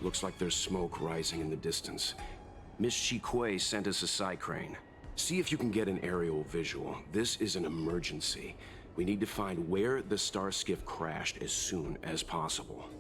Looks like there's smoke rising in the distance. Miss Chikwe sent us a psi crane. See if you can get an aerial visual. This is an emergency. We need to find where the star skiff crashed as soon as possible.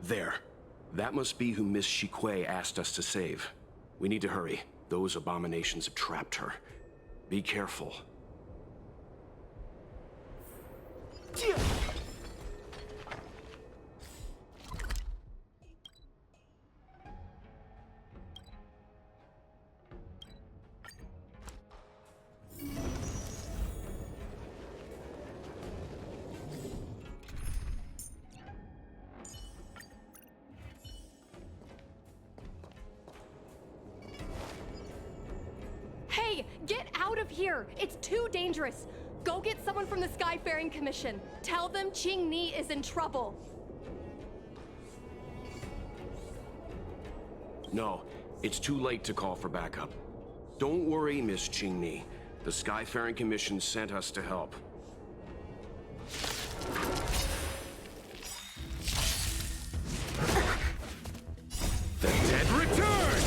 There. That must be who Miss Chikwe asked us to save. We need to hurry. Those abominations have trapped her. Be careful. Hey, get out of here! It's too dangerous! Go get someone from the Skyfaring Commission. Tell them Chingni is in trouble. No, it's too late to call for backup. Don't worry, Miss Chingni. The Skyfaring Commission sent us to help. The dead return!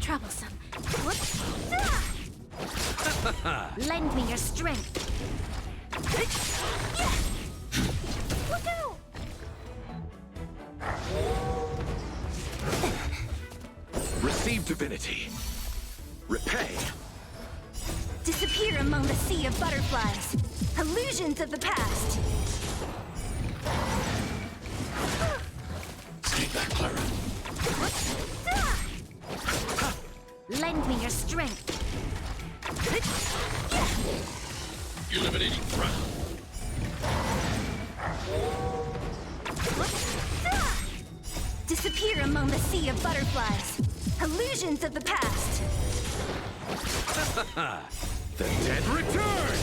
Troublesome. What? Lend me your strength. Look out! Receive divinity. Repay. Disappear among the sea of butterflies. Illusions of the past. Stay back, Clara. Lend me your strength. Eliminating ground. Disappear among the sea of butterflies. Illusions of the past. The dead return!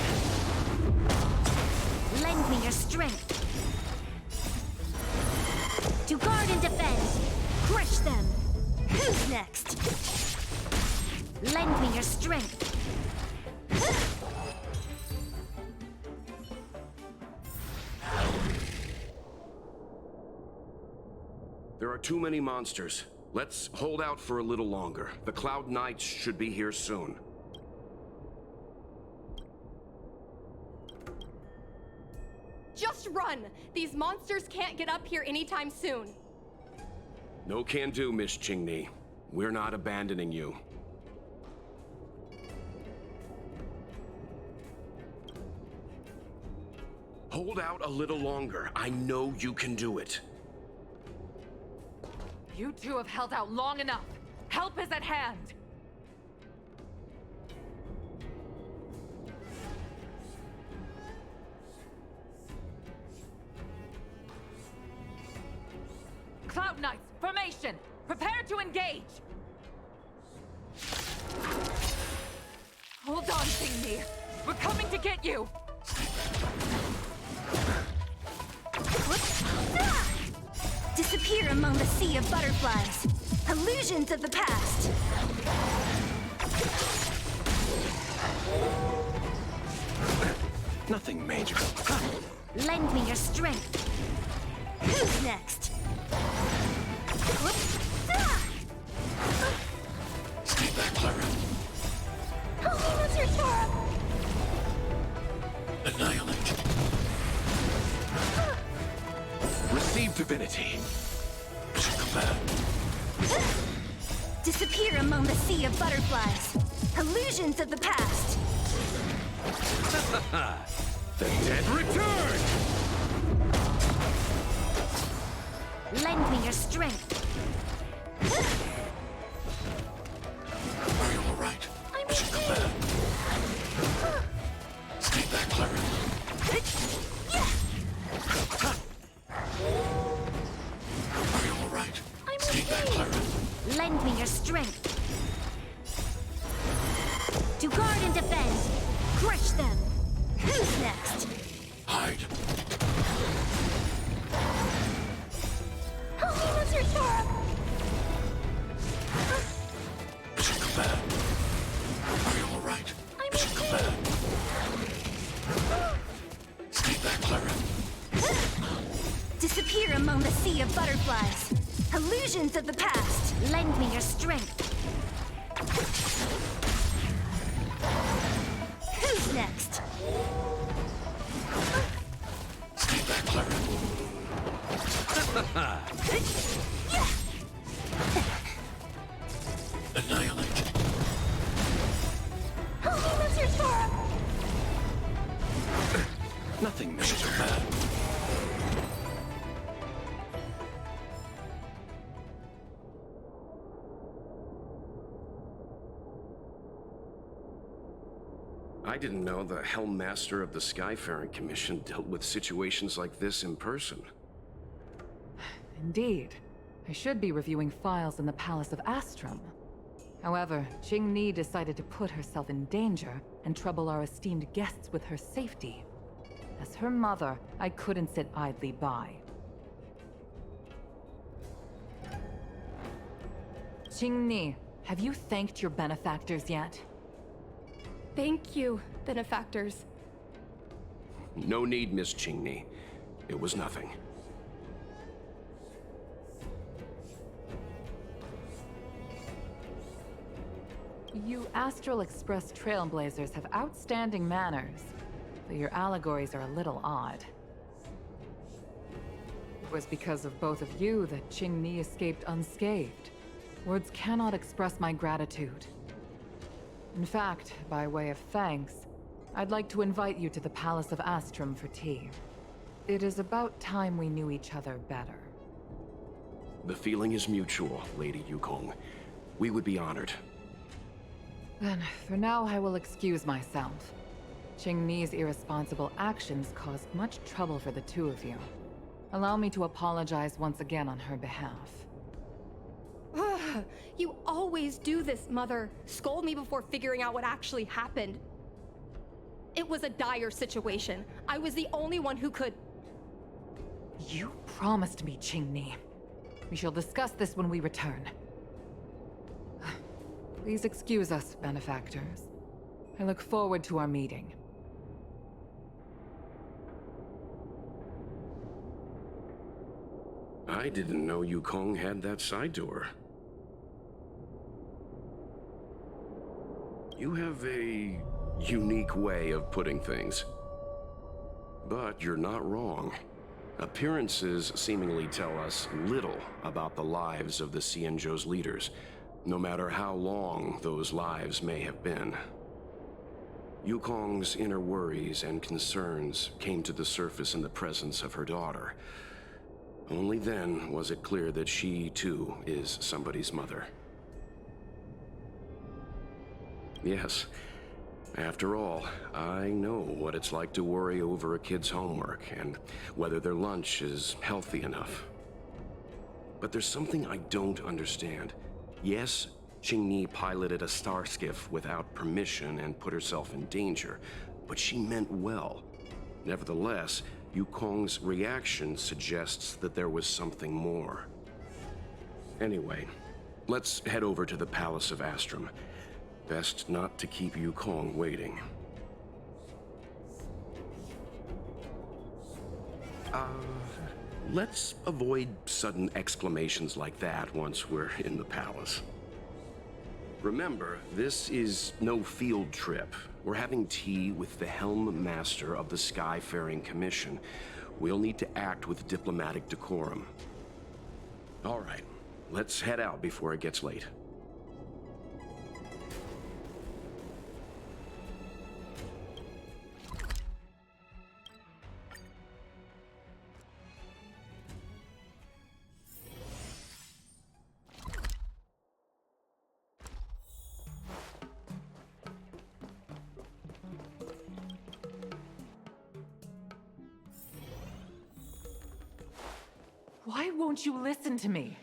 Lend me your strength. To guard and defend. Crush them. Who's next? Lend me your strength. There are too many monsters. Let's hold out for a little longer. The Cloud Knights should be here soon. Just run! These monsters can't get up here anytime soon. No can do, Miss Chingni. We're not abandoning you. Hold out a little longer. I know you can do it. You two have held out long enough. Help is at hand. Cloud Knights, formation! Prepare to engage! Hold on, Chingni. We're coming to get you! Disappear among the sea of butterflies. Illusions of the past. Nothing major. Lend me your strength. Who's next? Stay back, Clara. What's your Torah? Annihilate. Receive divinity. Disappear among the sea of butterflies. Illusions of the past. The dead return! Lend me your strength. them! Who's next? Hide. Help me, Mr. Torp! Mission Command. Are you alright? I'm Mission okay. Command. Stay back, Clara. Disappear among the sea of butterflies. Illusions of the past. Lend me your strength. Who's next? Stay back, Clara. Annihilate. Help me, Mr. Torp! Nothing, Mission Command. I didn't know the Helm Master of the Skyfaring Commission dealt with situations like this in person. Indeed. I should be reviewing files in the Palace of Astrum. However, Chingni decided to put herself in danger and trouble our esteemed guests with her safety. As her mother, I couldn't sit idly by. Chingni, have you thanked your benefactors yet? Thank you, benefactors. No need, Miss Chingni. It was nothing. You Astral Express Trailblazers have outstanding manners, but your allegories are a little odd. It was because of both of you that Chingni escaped unscathed. Words cannot express my gratitude. In fact, by way of thanks, I'd like to invite you to the Palace of Astrum for tea. It is about time we knew each other better. The feeling is mutual, Lady Yukong. We would be honored. Then, for now, I will excuse myself. Chingni's irresponsible actions caused much trouble for the two of you. Allow me to apologize once again on her behalf. Ugh, you always do this, Mother. Scold me before figuring out what actually happened. It was a dire situation. I was the only one who could... You promised me, Chingni. We shall discuss this when we return. Please excuse us, benefactors. I look forward to our meeting. I didn't know Yukong had that side to her. You have a unique way of putting things. But you're not wrong. Appearances seemingly tell us little about the lives of the Xianzhou's leaders, no matter how long those lives may have been. Yukong's inner worries and concerns came to the surface in the presence of her daughter. Only then was it clear that she, too, is somebody's mother. Yes, after all, I know what it's like to worry over a kid's homework and whether their lunch is healthy enough. But there's something I don't understand. Yes, Chingni piloted a star skiff without permission and put herself in danger, but she meant well. Nevertheless, Yukong's reaction suggests that there was something more. Anyway, let's head over to the Palace of Astrum. Best not to keep Yukong waiting. Let's avoid sudden exclamations like that once we're in the palace. Remember, this is no field trip. We're having tea with the Helm Master of the Skyfaring Commission. We'll need to act with diplomatic decorum. All right, let's head out before it gets late. Why won't you listen to me?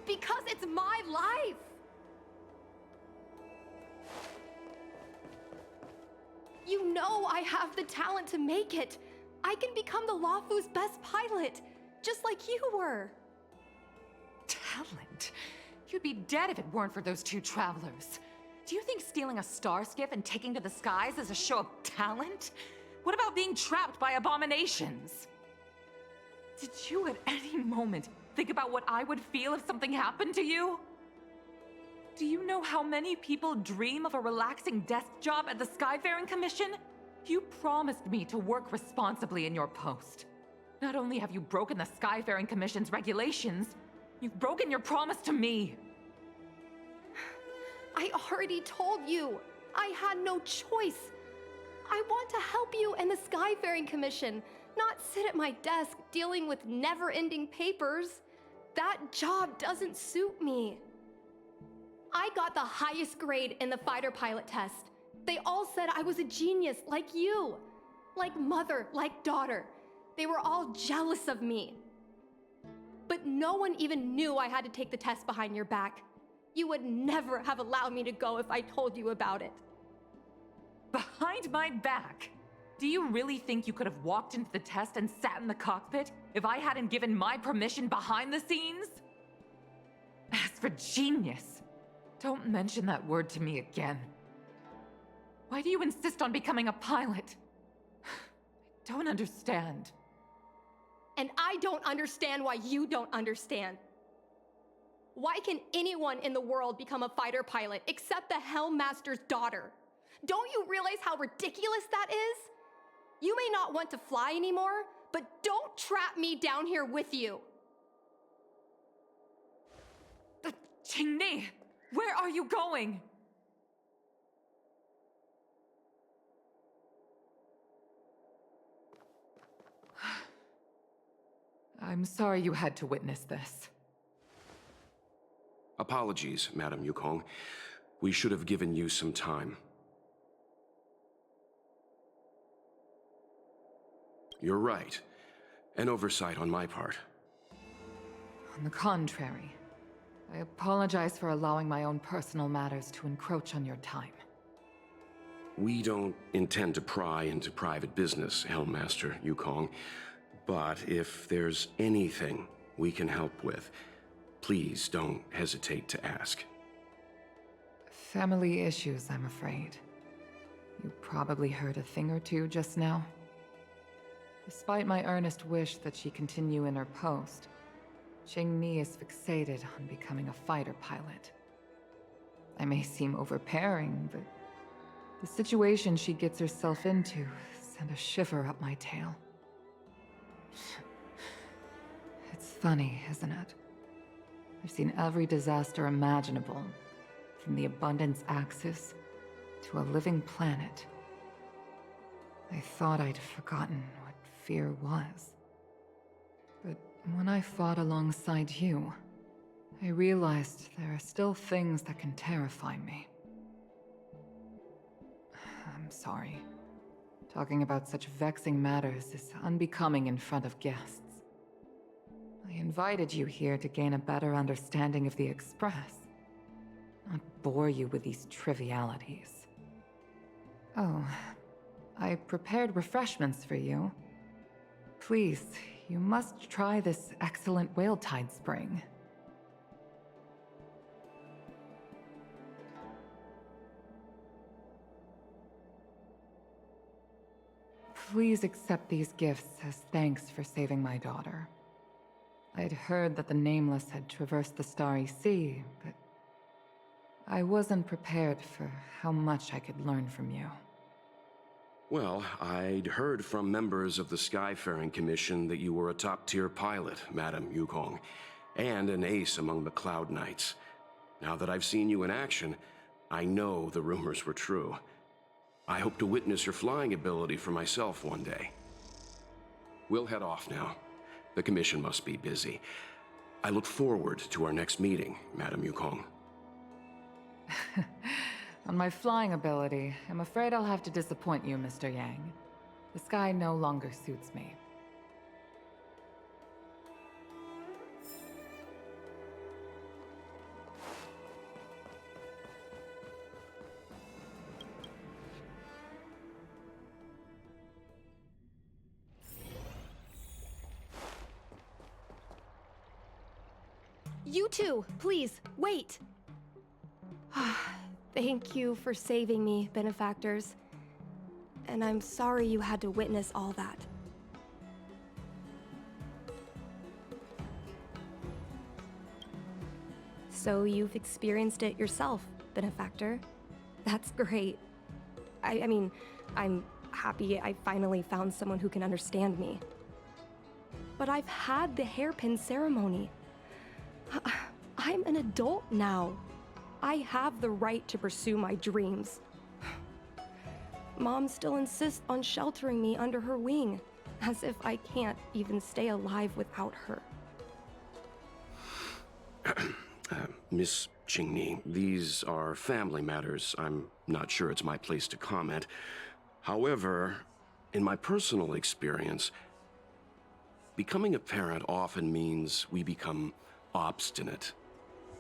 Because it's my life! know I have the talent to make it. I can become the Luofu's best pilot, just like you were. Talent? You'd be dead if it weren't for those two travelers. Do you think stealing a star skiff and taking to the skies is a show of talent? What about being trapped by abominations? Did you at any moment think about what I would feel if something happened to you? Do you know how many people dream of a relaxing desk job at the Skyfaring Commission? You promised me to work responsibly in your post. Not only have you broken the Skyfaring Commission's regulations, you've broken your promise to me. I already told you. I had no choice. I want to help you and the Skyfaring Commission, not sit at my desk dealing with never-ending papers. That job doesn't suit me. I got the highest grade in the fighter pilot test. They all said I was a genius, like you. Like mother, like daughter. They were all jealous of me. But no one even knew I had to take the test behind your back. You would never have allowed me to go if I told you about it. Behind my back? Do you really think you could have walked into the test and sat in the cockpit if I hadn't given my permission behind the scenes? As for genius, don't mention that word to me again. Why do you insist on becoming a pilot? I don't understand. And I don't understand why you don't understand. Why can anyone in the world become a fighter pilot except the Helmmaster's daughter? Don't you realize how ridiculous that is? You may not want to fly anymore, but don't trap me down here with you. Chingni, where are you going? I'm sorry you had to witness this. Apologies, Madam Yukong. We should have given you some time. You're right. An oversight on my part. On the contrary, I apologize for allowing my own personal matters to encroach on your time. We don't intend to pry into private business, Helmmaster Yukong. But if there's anything we can help with, please don't hesitate to ask. Family issues, I'm afraid. You probably heard a thing or two just now. Despite my earnest wish that she continue in her post, Chingni is fixated on becoming a fighter pilot. I may seem overbearing, but the situation she gets herself into sent a shiver up my tail. It's funny, isn't it? I've seen every disaster imaginable, from the abundance axis to a living planet. I thought I'd forgotten what fear was. But when I fought alongside you, I realized there are still things that can terrify me. I'm sorry. Talking about such vexing matters is unbecoming in front of guests. I invited you here to gain a better understanding of the Express, not bore you with these trivialities. Oh, I prepared refreshments for you. Please, you must try this excellent whale-tide spring. Please accept these gifts as thanks for saving my daughter. I'd heard that the Nameless had traversed the Starry Sea, but I wasn't prepared for how much I could learn from you. Well, I'd heard from members of the Skyfaring Commission that you were a top-tier pilot, Madam Yukong, and an ace among the Cloud Knights. Now that I've seen you in action, I know the rumors were true. I hope to witness your flying ability for myself one day. We'll head off now. The Commission must be busy. I look forward to our next meeting, Madam Yukong. On my flying ability, I'm afraid I'll have to disappoint you, Mr. Yang. The sky no longer suits me. You too, please, wait. Thank you for saving me, benefactors. And I'm sorry you had to witness all that. So you've experienced it yourself, benefactor. That's great. I mean, I'm happy I finally found someone who can understand me. But I've had the hairpin ceremony. I'm an adult now. I have the right to pursue my dreams. Mom still insists on sheltering me under her wing, as if I can't even stay alive without her. Miss Chingni, these are family matters. I'm not sure it's my place to comment. However, in my personal experience, becoming a parent often means we become obstinate.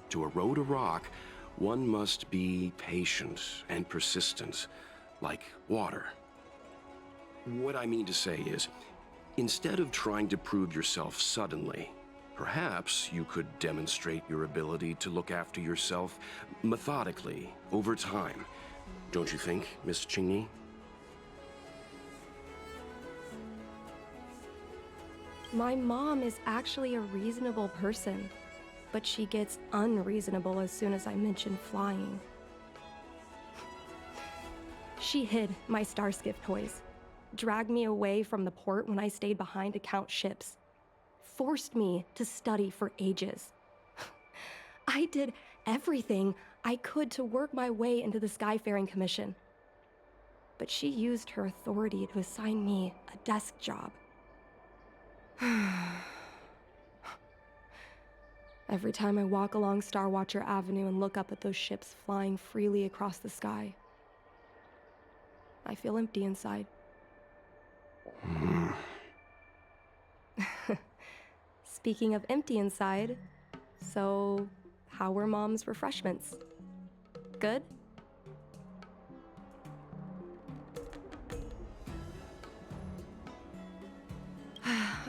To erode a rock, one must be patient and persistent, like water. What I mean to say is, instead of trying to prove yourself suddenly, perhaps you could demonstrate your ability to look after yourself methodically, over time. Don't you think, Miss Chingni? My mom is actually a reasonable person, but she gets unreasonable as soon as I mention flying. She hid my Starskiff toys, dragged me away from the port when I stayed behind to count ships, forced me to study for ages. I did everything I could to work my way into the Skyfaring Commission. But she used her authority to assign me a desk job. Every time I walk along Star Watcher Avenue and look up at those ships flying freely across the sky, I feel empty inside. Speaking of empty inside, so how were Mom's refreshments? Good?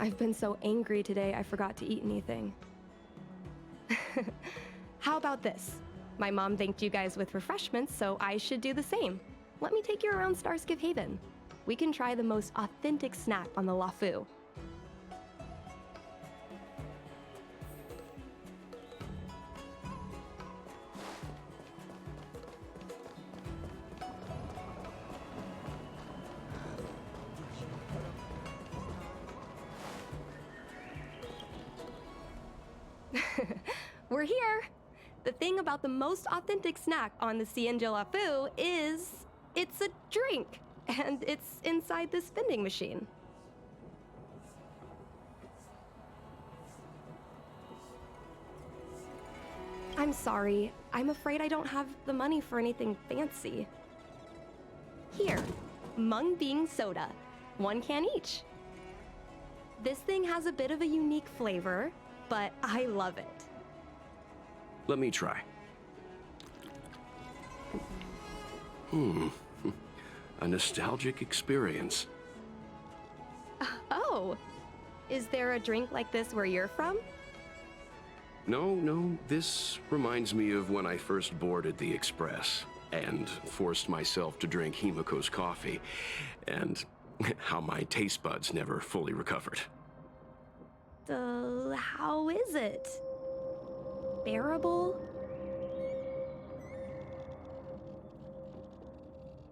I've been so angry today I forgot to eat anything. How about this? My mom thanked you guys with refreshments, so I should do the same. Let me take you around Starskiff Haven. We can try the most authentic snack on the LaFu. We're here! The thing about the most authentic snack on the Cienja LaFu is it's a drink, and it's inside this vending machine. I'm sorry. I'm afraid I don't have the money for anything fancy. Here, Mung Bean Soda. 1 can each. This thing has a bit of a unique flavor, but I love it. Let me try. A nostalgic experience. Oh, is there a drink like this where you're from? No, this reminds me of when I first boarded the Express and forced myself to drink Himiko's coffee, and how my taste buds never fully recovered. How is it? Bearable?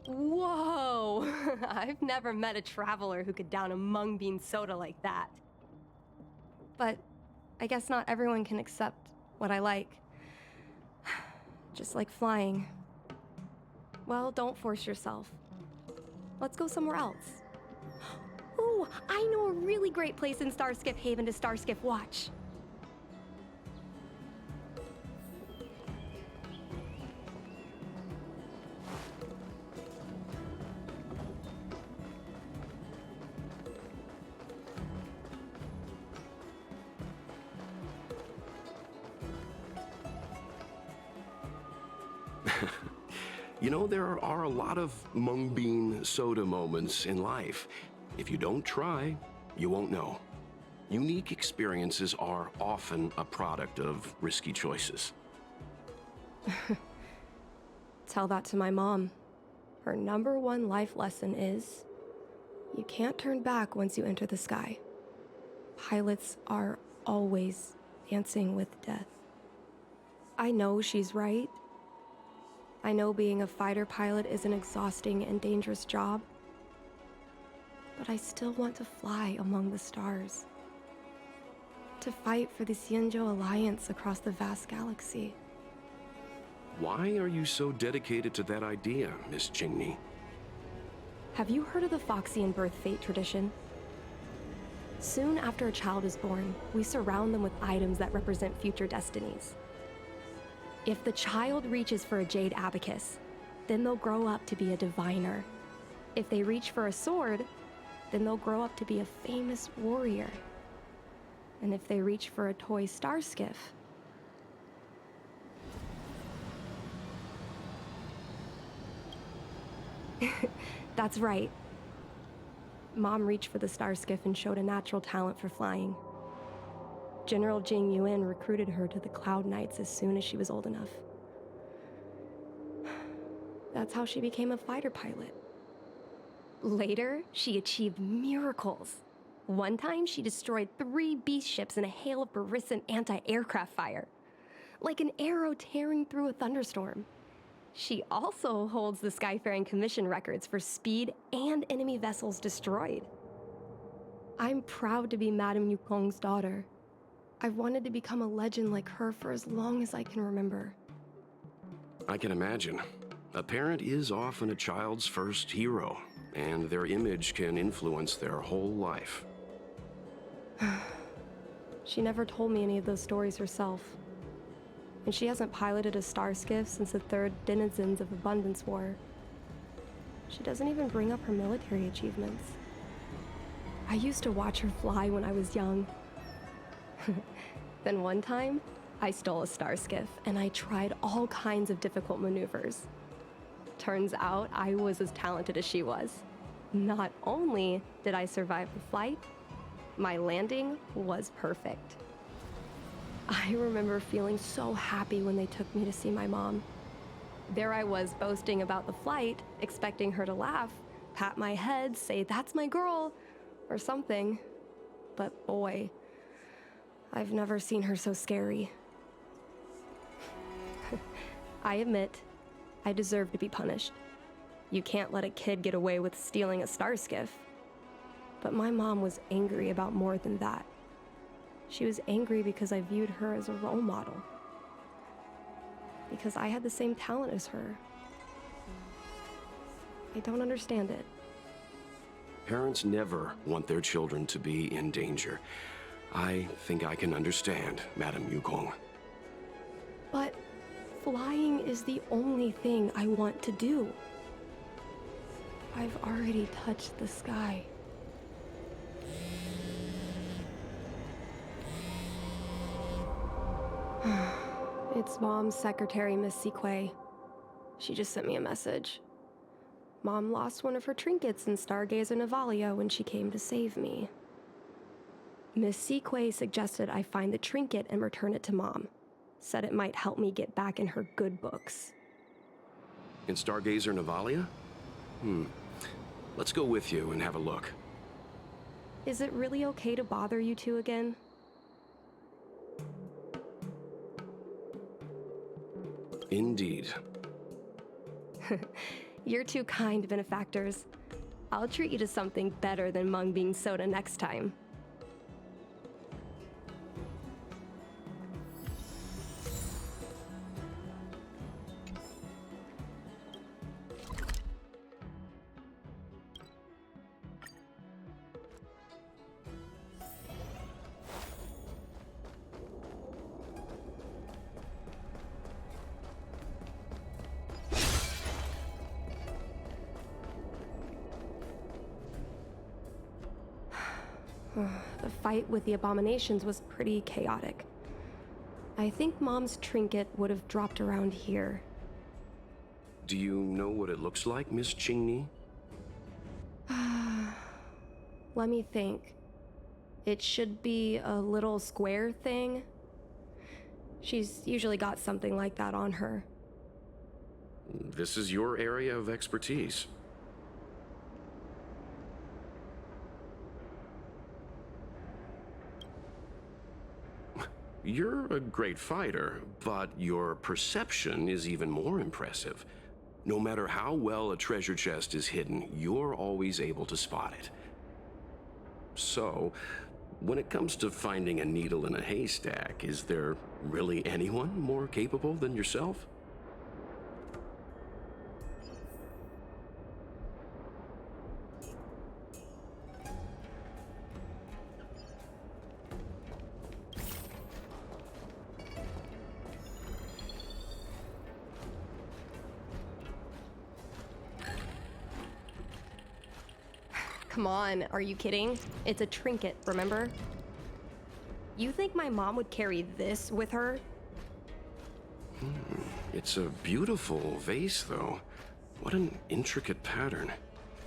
Whoa! I've never met a traveler who could down a mung bean soda like that. But I guess not everyone can accept what I like. Just like flying. Well, don't force yourself. Let's go somewhere else. Ooh, I know a really great place in Starskiff Haven to Starskiff watch. You know, there are a lot of mung bean soda moments in life. If you don't try, you won't know. Unique experiences are often a product of risky choices. Tell that to my mom. Her #1 life lesson is, you can't turn back once you enter the sky. Pilots are always dancing with death. I know she's right. I know being a fighter pilot is an exhausting and dangerous job. But I still want to fly among the stars. To fight for the Xianzhou Alliance across the vast galaxy. Why are you so dedicated to that idea, Miss Chingni? Have you heard of the Foxian birth fate tradition? Soon after a child is born, we surround them with items that represent future destinies. If the child reaches for a jade abacus, then they'll grow up to be a diviner. If they reach for a sword, then they'll grow up to be a famous warrior. And if they reach for a toy star skiff, that's right. Mom reached for the star skiff and showed a natural talent for flying. General Jing Yuan recruited her to the Cloud Knights as soon as she was old enough. That's how she became a fighter pilot. Later, she achieved miracles. One time, she destroyed 3 beast ships in a hail of Barissan anti-aircraft fire, like an arrow tearing through a thunderstorm. She also holds the Skyfaring Commission records for speed and enemy vessels destroyed. I'm proud to be Madame Yukong's daughter. I've wanted to become a legend like her for as long as I can remember. I can imagine. A parent is often a child's first hero, and their image can influence their whole life. She never told me any of those stories herself. And she hasn't piloted a star skiff since the 3rd Denizens of Abundance War. She doesn't even bring up her military achievements. I used to watch her fly when I was young. Then one time, I stole a star skiff and I tried all kinds of difficult maneuvers. Turns out I was as talented as she was. Not only did I survive the flight, my landing was perfect. I remember feeling so happy when they took me to see my mom. There I was boasting about the flight, expecting her to laugh, pat my head, say, "That's my girl," or something. But boy, I've never seen her so scary. I admit, I deserve to be punished. You can't let a kid get away with stealing a star skiff. But my mom was angry about more than that. She was angry because I viewed her as a role model. Because I had the same talent as her. I don't understand it. Parents never want their children to be in danger. I think I can understand, Madame Yukong. But flying is the only thing I want to do. I've already touched the sky. It's Mom's secretary, Miss Sequay. She just sent me a message. Mom lost one of her trinkets in Stargazer Navalia when she came to save me. Miss Sequay suggested I find the trinket and return it to Mom. Said it might help me get back in her good books. In Stargazer Navalia? Let's go with you and have a look. Is it really okay to bother you two again? Indeed. You're too kind, benefactors. I'll treat you to something better than mung bean soda next time. The fight with the abominations was pretty chaotic. I think Mom's trinket would have dropped around here. Do you know what it looks like, Miss Chingni? Let me think. It should be a little square thing. She's usually got something like that on her. This is your area of expertise. You're a great fighter, but your perception is even more impressive. No matter how well a treasure chest is hidden, you're always able to spot it. So, when it comes to finding a needle in a haystack, is there really anyone more capable than yourself? Come on, are you kidding? It's a trinket, remember? You think my mom would carry this with her? It's a beautiful vase, though. What an intricate pattern.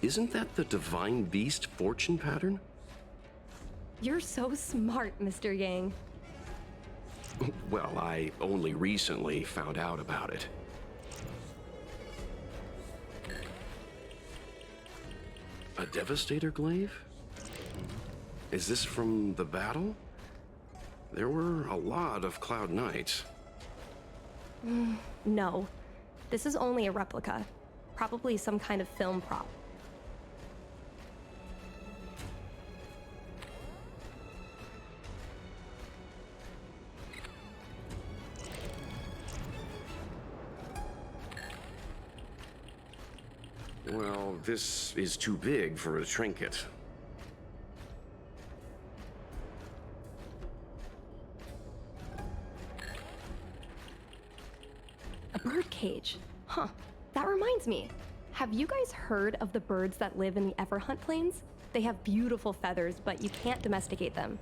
Isn't that the divine beast fortune pattern? You're so smart, Mr. Yang. Well, I only recently found out about it. A Devastator glaive? Is this from the battle? There were a lot of Cloud Knights. No. This is only a replica. Probably some kind of film prop. Well, this is too big for a trinket. A bird cage. Huh. That reminds me. Have you guys heard of the birds that live in the Everhunt Plains? They have beautiful feathers, but you can't domesticate them.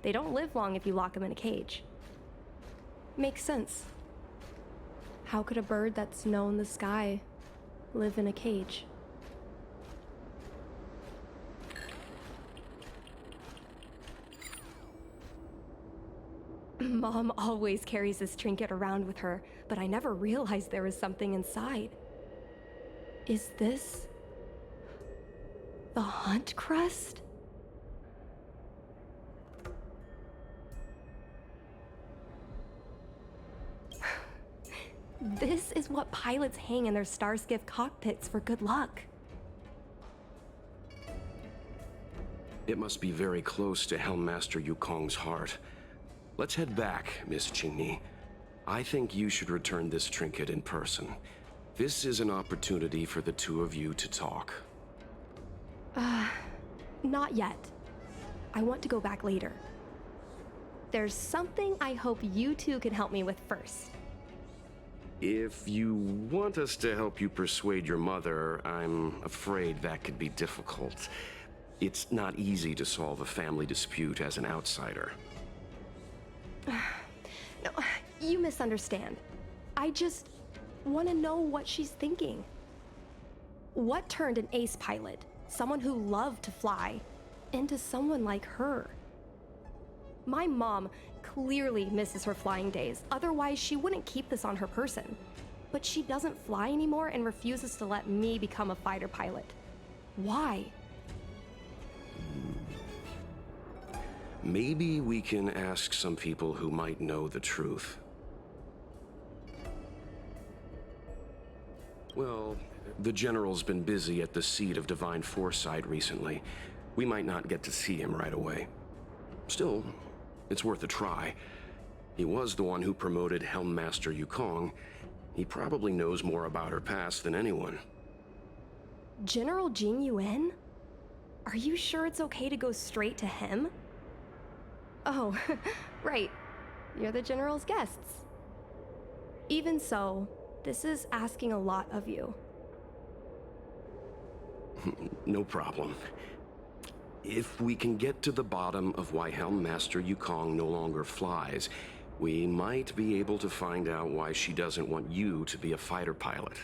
They don't live long if you lock them in a cage. Makes sense. How could a bird that's known the sky live in a cage? Mom always carries this trinket around with her, but I never realized there was something inside. Is this the hunt crest? This is what pilots hang in their starskiff cockpits for good luck. It must be very close to Helmmaster Yukong's heart. Let's head back, Miss Chingni. I think you should return this trinket in person. This is an opportunity for the two of you to talk. Not yet. I want to go back later. There's something I hope you two can help me with first. If you want us to help you persuade your mother, I'm afraid that could be difficult. It's not easy to solve a family dispute as an outsider. No, you misunderstand. I just want to know what she's thinking. What turned an ace pilot, someone who loved to fly, into someone like her? My mom clearly misses her flying days, otherwise she wouldn't keep this on her person. But she doesn't fly anymore and refuses to let me become a fighter pilot. Why? Maybe we can ask some people who might know the truth. Well, the General's been busy at the seat of Divine Foresight recently. We might not get to see him right away. Still, it's worth a try. He was the one who promoted Helmmaster Yukong. He probably knows more about her past than anyone. General Jing Yuan? Are you sure it's okay to go straight to him? Oh, right. You're the General's guests. Even so, this is asking a lot of you. No problem. If we can get to the bottom of why Helmmaster Yukong no longer flies, we might be able to find out why she doesn't want you to be a fighter pilot.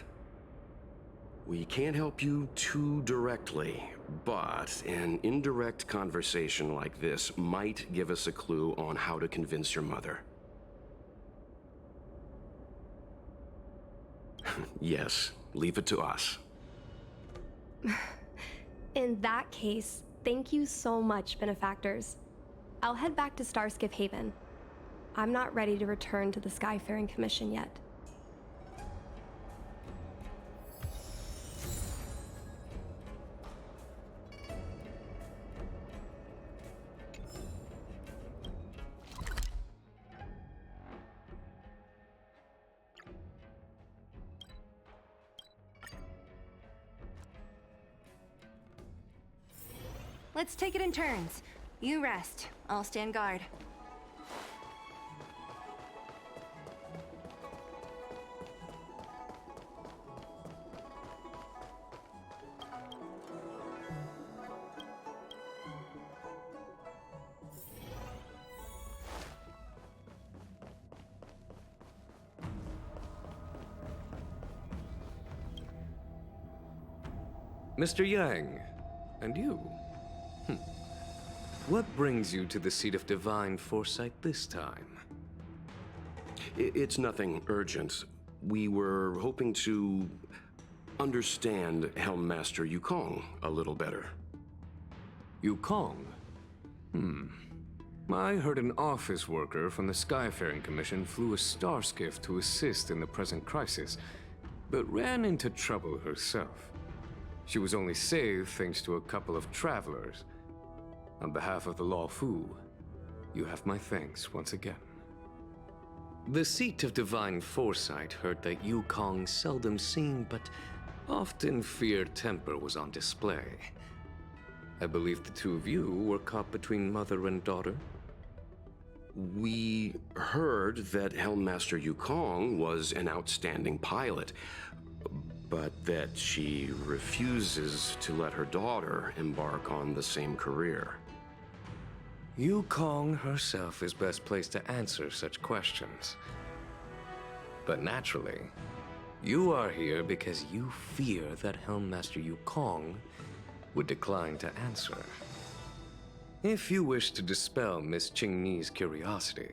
We can't help you too directly, but an indirect conversation like this might give us a clue on how to convince your mother. Yes, leave it to us. In that case, thank you so much, benefactors. I'll head back to Starskiff Haven. I'm not ready to return to the Skyfaring Commission yet. Let's take it in turns. You rest. I'll stand guard. Mr. Yang, and you? What brings you to the seat of divine foresight this time? It's nothing urgent. We were hoping to understand Helmmaster Yukong a little better. Yukong? I heard an office worker from the Skyfaring Commission flew a starskiff to assist in the present crisis, but ran into trouble herself. She was only saved thanks to a couple of travelers. On behalf of the Law Fu, you have my thanks once again. The seat of divine foresight heard that Yukong seldom seen but often feared temper was on display. I believe the two of you were caught between mother and daughter. We heard that Helmmaster Yukong was an outstanding pilot, but that she refuses to let her daughter embark on the same career. Yukong herself is best placed to answer such questions. But naturally, you are here because you fear that Helmmaster Yukong would decline to answer. If you wish to dispel Miss Chingni's curiosity,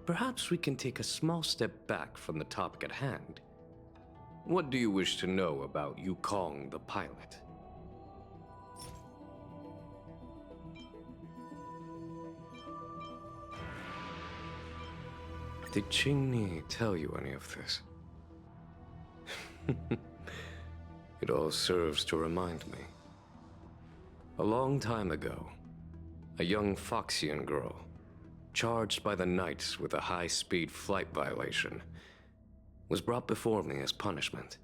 perhaps we can take a small step back from the topic at hand. What do you wish to know about Yukong the pilot? Did Chingni tell you any of this? It all serves to remind me. A long time ago, a young Foxian girl, charged by the Knights with a high-speed flight violation, was brought before me as punishment.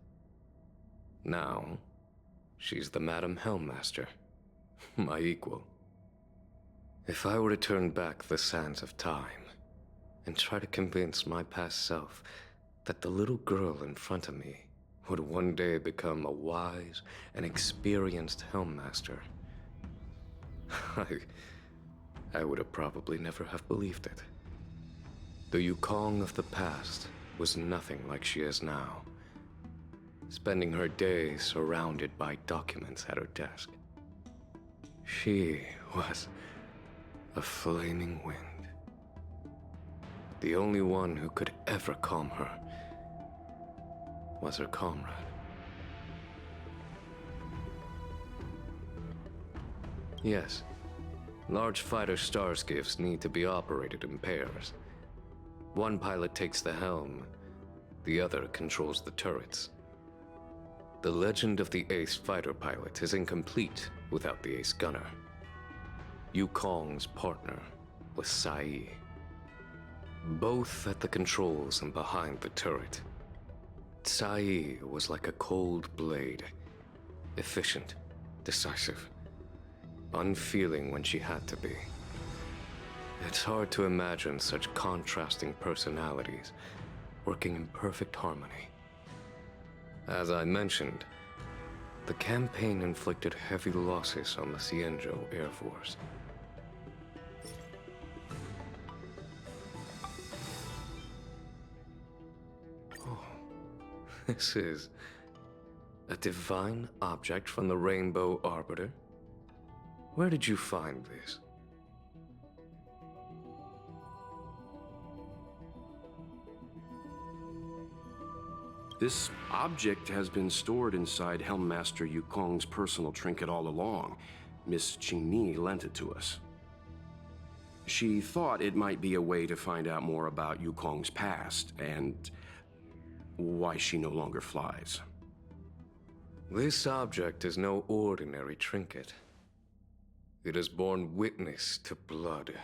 Now, she's the Madam Helmmaster, my equal. If I were to turn back the sands of time and try to convince my past self that the little girl in front of me would one day become a wise and experienced Helmmaster, I would have probably never have believed it. The Yukong of the past was nothing like she is now, spending her days surrounded by documents at her desk. She was a flaming wind. The only one who could ever calm her was her comrade. Yes, large fighter starskiffs need to be operated in pairs. One pilot takes the helm, the other controls the turrets. The legend of the ace fighter pilot is incomplete without the ace gunner. Yukong's partner was Sai. Both at the controls and behind the turret. Sai was like a cold blade, efficient, decisive, unfeeling when she had to be. It's hard to imagine such contrasting personalities working in perfect harmony. As I mentioned, the campaign inflicted heavy losses on the Cienjo Air Force. Oh, this is A divine object from the Rainbow Arbiter? Where did you find this? This object has been stored inside Helmmaster Yukong's personal trinket all along. Miss Chingni lent it to us. She thought it might be a way to find out more about Yukong's past and why she no longer flies. This object is no ordinary trinket. It has borne witness to blood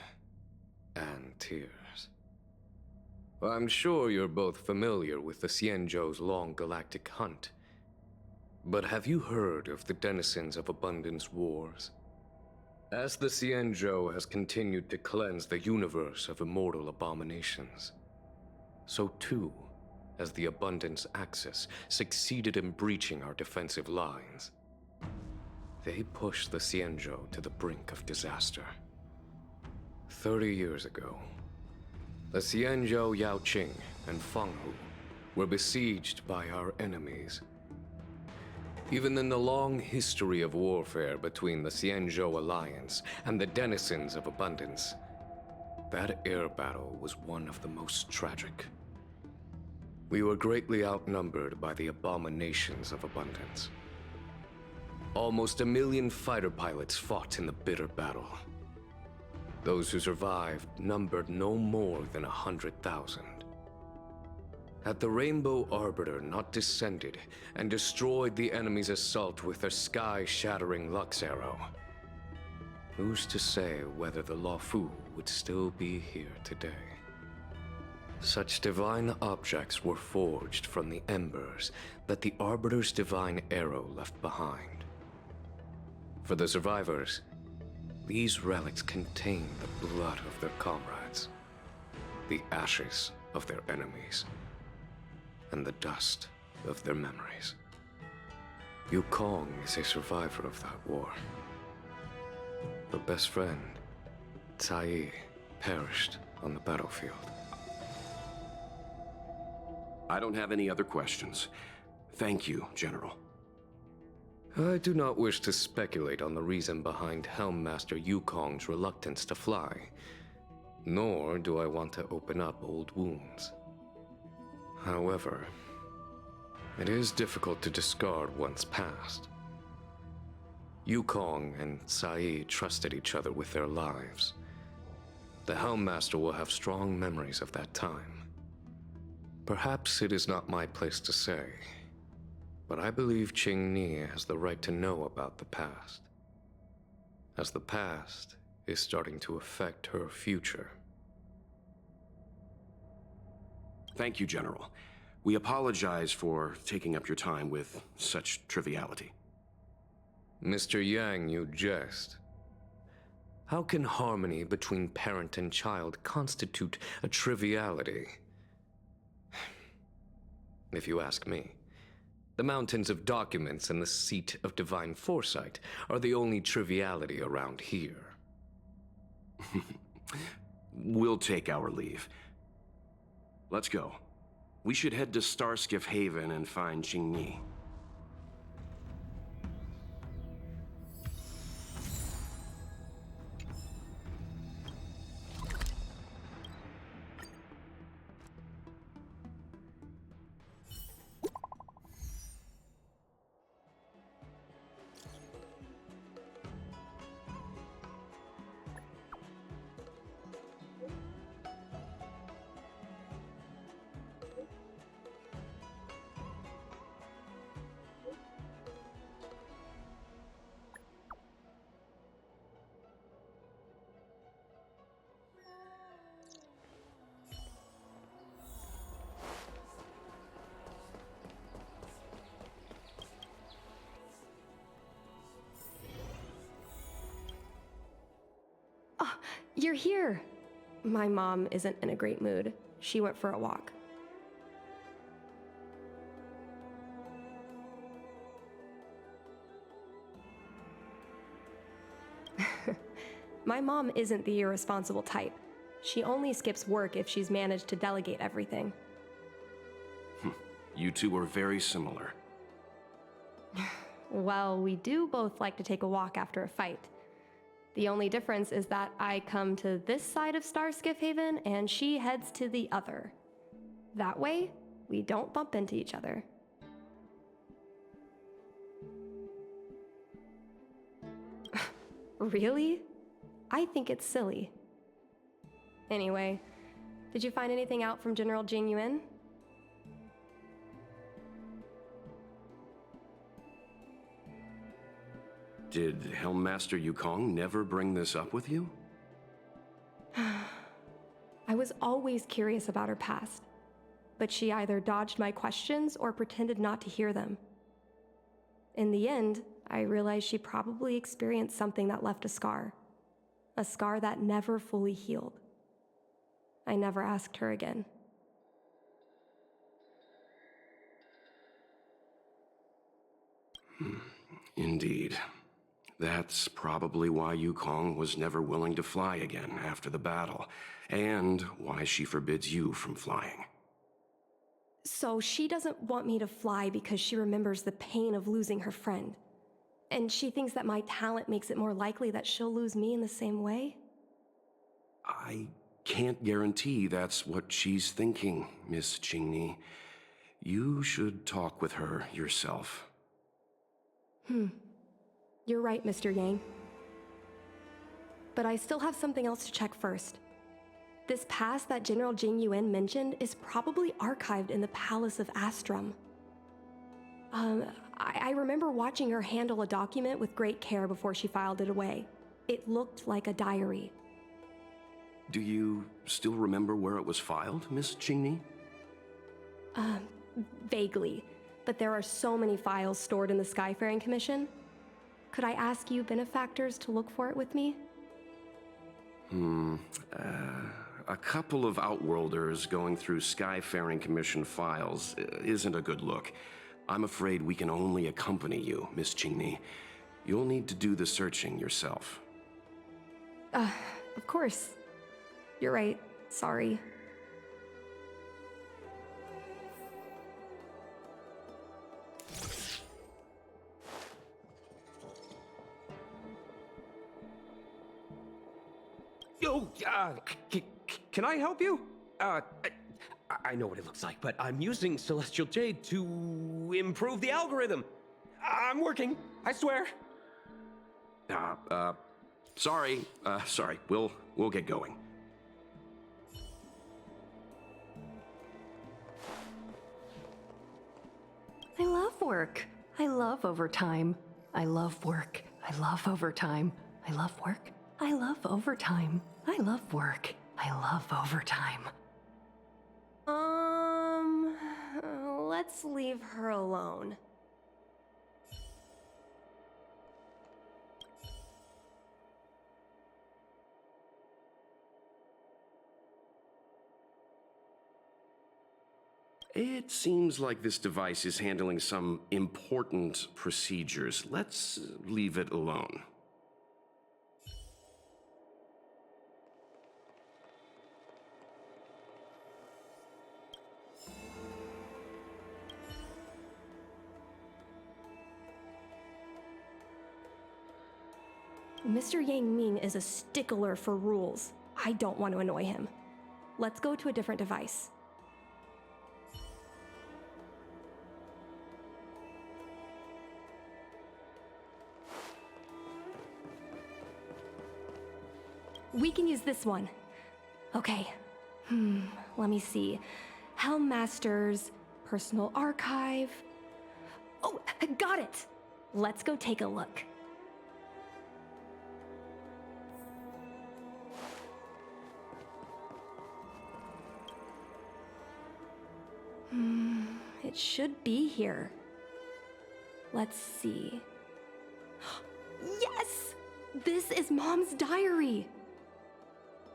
and tears. I'm sure you're both familiar with the Xianzhou's long galactic hunt. But have you heard of the Denizens of Abundance Wars? As the Xianzhou has continued to cleanse the universe of immortal abominations, so too has the Abundance Axis succeeded in breaching our defensive lines. They pushed the Xianzhou to the brink of disaster. 30 years ago, the Xianzhou Yaoqing and Fenghu were besieged by our enemies. Even in the long history of warfare between the Xianzhou Alliance and the Denizens of Abundance, that air battle was one of the most tragic. We were greatly outnumbered by the abominations of Abundance. Almost 1 million fighter pilots fought in the bitter battle. Those who survived numbered no more than 100,000. Had the Rainbow Arbiter not descended and destroyed the enemy's assault with their sky-shattering Lux Arrow, who's to say whether the Luofu would still be here today? Such divine objects were forged from the embers that the Arbiter's divine arrow left behind. For the survivors, these relics contain the blood of their comrades, the ashes of their enemies, and the dust of their memories. Yukong is a survivor of that war. Her best friend, Cai, perished on the battlefield. I don't have any other questions. Thank you, General. I do not wish to speculate on the reason behind Helmmaster Yukong's reluctance to fly, nor do I want to open up old wounds. However, it is difficult to discard one's past. Yukong and Cai trusted each other with their lives. The Helmmaster will have strong memories of that time. Perhaps it is not my place to say, but I believe Chingni has the right to know about the past, as the past is starting to affect her future. Thank you, General. We apologize for taking up your time with such triviality. Mr. Yang, you jest. How can harmony between parent and child constitute a triviality? If you ask me, the mountains of documents and the seat of divine foresight are the only triviality around here. We'll take our leave. Let's go. We should head to Starskiff Haven and find Chingni. You're here. My mom isn't in a great mood. She went for a walk. My mom isn't the irresponsible type. She only skips work if she's managed to delegate everything. You two are very similar. Well, we do both like to take a walk after a fight. The only difference is that I come to this side of Starskiff Haven and she heads to the other. That way, we don't bump into each other. Really? I think it's silly. Anyway, did you find anything out from General Jing Yuan? Did Helmmaster Yukong never bring this up with you? I was always curious about her past, but she either dodged my questions or pretended not to hear them. In the end, I realized she probably experienced something that left a scar that never fully healed. I never asked her again. Indeed. That's probably why Yukong was never willing to fly again after the battle, and why she forbids you from flying. So she doesn't want me to fly because she remembers the pain of losing her friend. And she thinks that my talent makes it more likely that she'll lose me in the same way? I can't guarantee that's what she's thinking, Miss Chingni. You should talk with her yourself. You're right, Mr. Yang. But I still have something else to check first. This pass that General Jing Yuan mentioned is probably archived in the Palace of Astrum. I remember watching her handle a document with great care before she filed it away. It looked like a diary. Do you still remember where it was filed, Miss Chingni? Vaguely, but there are so many files stored in the Skyfaring Commission. Could I ask you benefactors to look for it with me? A couple of Outworlders going through Skyfaring Commission files isn't a good look. I'm afraid we can only accompany you, Miss Chingni. You'll need to do the searching yourself. Of course. You're right. Sorry. Oh, can I help you? I know what it looks like, but I'm using Celestial Jade to improve the algorithm. I'm working, I swear. Sorry. We'll get going. I love work. I love overtime. I love work. I love overtime. I love work. I love overtime. I love work. I love overtime. Let's leave her alone. It seems like this device is handling some important procedures. Let's leave it alone. Mr. Yang Ming is a stickler for rules. I don't want to annoy him. Let's go to a different device. We can use this one. Okay. Let me see. Helmmaster's personal archive. Oh, got it! Let's go take a look. It should be here. Let's see. Yes! This is Mom's diary!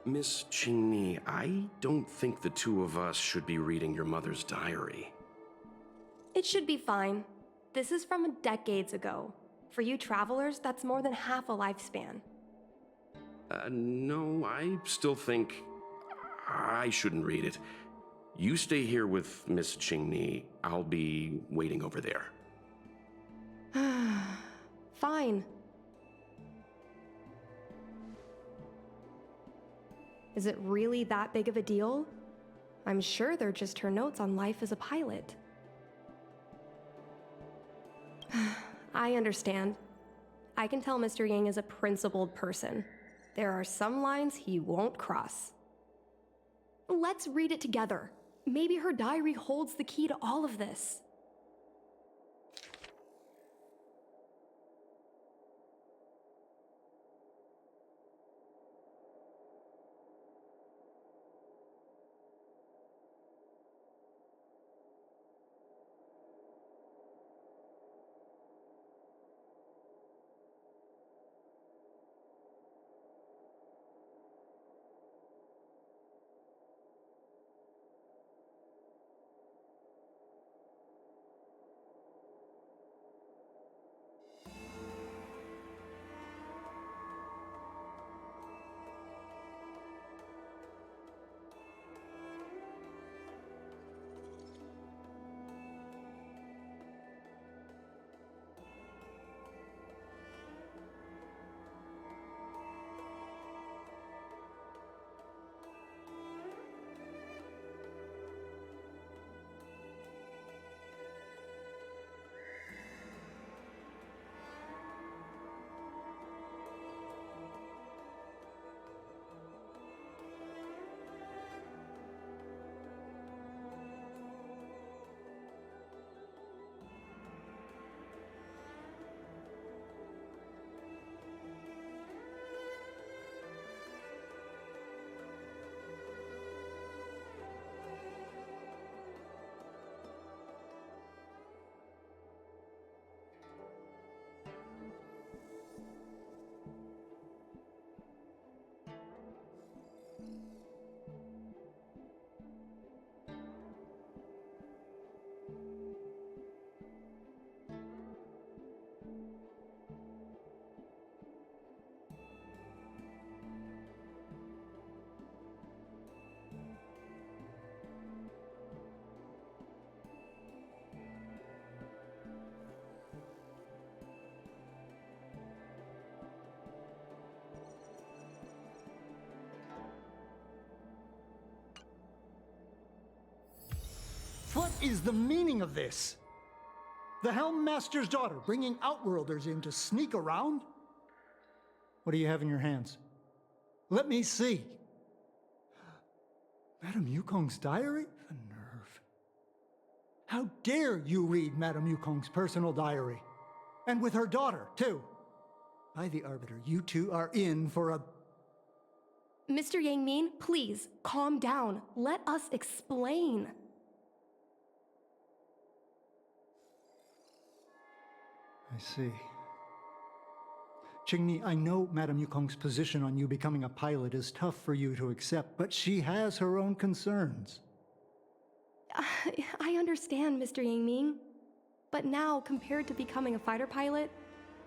Miss Chingni, I don't think the two of us should be reading your mother's diary. It should be fine. This is from decades ago. For you travelers, that's more than half a lifespan. No, I still think I shouldn't read it. You stay here with Miss Chingni. I'll be waiting over there. Fine. Is it really that big of a deal? I'm sure they're just her notes on life as a pilot. I understand. I can tell Mr. Yang is a principled person. There are some lines he won't cross. Let's read it together. Maybe her diary holds the key to all of this. What is the meaning of this? The Helm Master's daughter bringing Outworlders in to sneak around? What do you have in your hands? Let me see. Madame Yukong's diary? The nerve. How dare you read Madame Yukong's personal diary? And with her daughter, too. By the Arbiter, you two are in for a... Mr. Yangmin, please, calm down. Let us explain. I see. Chingni, I know Madame Yukong's position on you becoming a pilot is tough for you to accept, but she has her own concerns. I understand, Mr. Yangming. But now, compared to becoming a fighter pilot,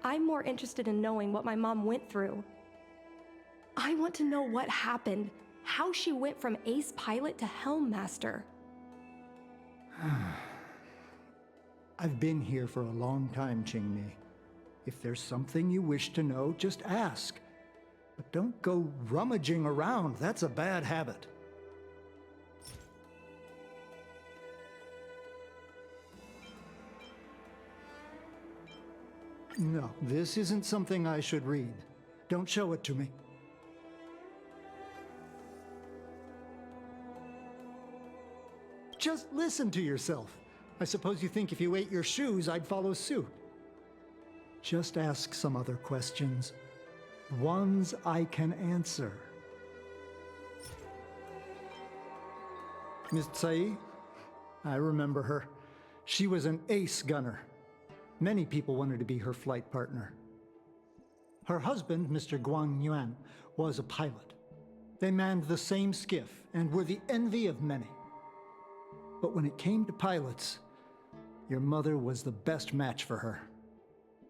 I'm more interested in knowing what my mom went through. I want to know what happened, how she went from ace pilot to Helm Master. I've been here for a long time, Chingni. If there's something you wish to know, just ask. But don't go rummaging around. That's a bad habit. No, this isn't something I should read. Don't show it to me. Just listen to yourself. I suppose you think if you ate your shoes, I'd follow suit. Just ask some other questions. Ones I can answer. Miss Tsai? I remember her. She was an ace gunner. Many people wanted to be her flight partner. Her husband, Mr. Guang Yuan, was a pilot. They manned the same skiff and were the envy of many. But when it came to pilots, your mother was the best match for her.